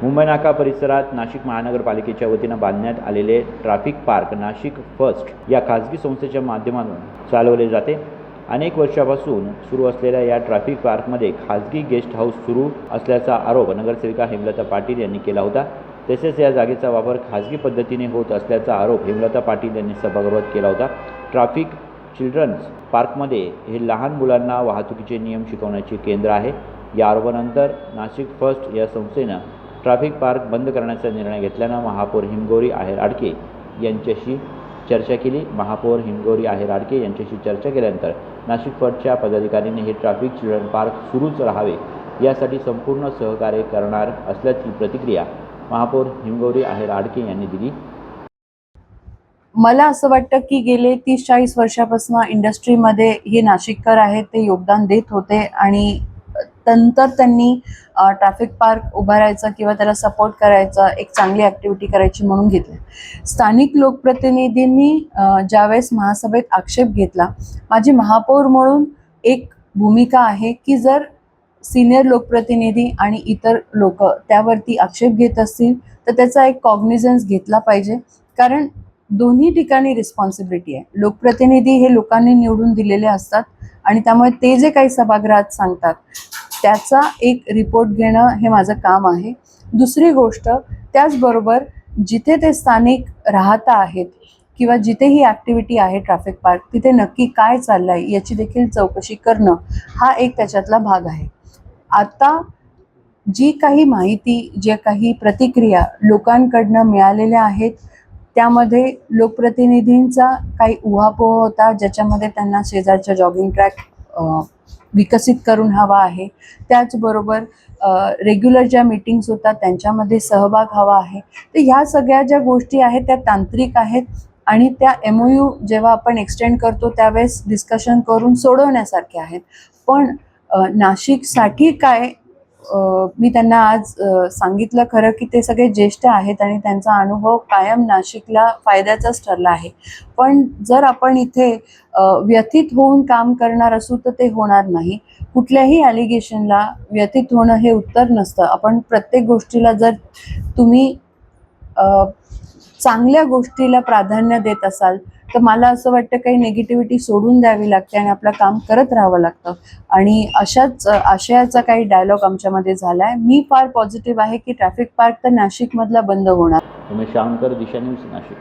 मुंबई नाका परिसरात नाशिक महानगरपालिकेच्या वतीनं बांधण्यात आलेले ट्रॅफिक पार्क नाशिक फर्स्ट या खाजगी संस्थेच्या माध्यमातून चालवले जाते। अनेक वर्षापासून सुरू असलेल्या या ट्रॅफिक पार्कमध्ये खाजगी गेस्ट हाऊस सुरू असल्याचा आरोप नगरसेविका हेमलता पाटील यांनी केला होता। तसेच या जागेचा वापर खाजगी पद्धतीने होत असल्याचा आरोप हेमलता पाटील यांनी सभागृहात केला होता। ट्रॅफिक चिल्ड्रन्स पार्कमध्ये हे लहान मुलांना वाहतुकीचे नियम शिकवण्याचे केंद्र आहे। या आरोपानंतर नाशिक फर्स्ट या संस्थेनं ट्रॅफिक पार्क बंद करण्याचा निर्णय घेतल्यानं महापौर हिमगौरी आहेर आडके यांच्याशी चर्चा केली। महापौर हिमगौरी आहेर आडके यांच्याशी चर्चा केल्यानंतर नाशिक फर्स्टच्या पदाधिकाऱ्यांनी हे ट्रॅफिक चिल्ड्रन पार्क सुरूच राहावे यासाठी संपूर्ण सहकार्य करणार असल्याची प्रतिक्रिया महापौर हिमगौरी आहेर आडके यांनी दिली। मला असं वाटतं की गेले 30-40 वर्षापासून इंडस्ट्रीमध्ये हे नाशिककर आहेत ते योगदान देत होते आणि नंतर त्यांनी ट्रॅफिक पार्क उभारायचा किंवा त्याला सपोर्ट करायचा एक चांगली ॲक्टिव्हिटी करायची म्हणून घेतली। स्थानिक लोकप्रतिनिधींनी ज्यावेळेस महासभेत आक्षेप घेतला, माझी महापौर म्हणून एक भूमिका आहे की जर सिनियर लोकप्रतिनिधी आणि इतर लोक त्यावरती आक्षेप घेत असतील तर त्याचा एक कॉग्निझन्स घेतला पाहिजे, कारण दोन्ही ठिकाणी रिस्पॉन्सिबिलिटी आहे। लोकप्रतिनिधी हे लोकांनी निवडून दिलेले असतात आणि त्यामुळे ते जे काही सभागृहात सांगतात त्याचा एक रिपोर्ट घेणं हे माझं काम आहे। दुसरी गोष्ट, त्याचबरोबर जिथे ते स्थानिक राहता आहेत किंवा जिथे ही ॲक्टिव्हिटी आहे ट्रॅफिक पार्क तिथे नक्की काय चाललं आहे याची देखील चौकशी करणं हा एक त्याच्यातला भाग आहे। आता जी काही माहिती, जे काही प्रतिक्रिया लोकांकडनं मिळालेल्या आहेत त्यामध्ये लोकप्रतिनिधींचा काही उहापोह होता, ज्याच्यामध्ये त्यांना शेजारच्या जॉगिंग ट्रॅक विकसित करून हवा आहे। त्याचबरोबर रेग्युलर ज्या मीटिंग्स होतात त्यांच्यामध्ये सहभाग हवा आहे। तर ह्या सगळ्या ज्या गोष्टी आहेत त्या तांत्रिक आहेत आणि त्या MOU जेव्हा आपण एक्सटेंड करतो त्यावेळेस डिस्कशन करून सोडवण्यासारखे आहेत। पण नाशिकसाठी काय मी त्यांना आज सांगितलं खरं की ते सगळे ज्येष्ठ आहेत आणि त्यांचा अनुभव कायम नाशिकला फायद्याचाच ठरला आहे। पण जर आपण इथे व्यथित होऊन काम करणार असू तर ते होणार नाही। कुठल्याही ॲलिगेशनला व्यथित होणं हे उत्तर नसतं। आपण प्रत्येक गोष्टीला जर तुम्ही चांगल्या गोष्टीला प्राधान्य देत असाल तर मला असं वाटतं काही निगेटिव्हिटी सोडून द्यावी लागते आणि आपलं काम करत राहावं लागतं आणि अशाच आशयाचा काही डायलॉग आमच्यामध्ये झाला आहे। मी फार पॉझिटिव्ह आहे की ट्रॅफिक पार्क तर नाशिकमधला बंद होणार। उमेश शाळुंकर, दिशा न्यूज, नाशिक।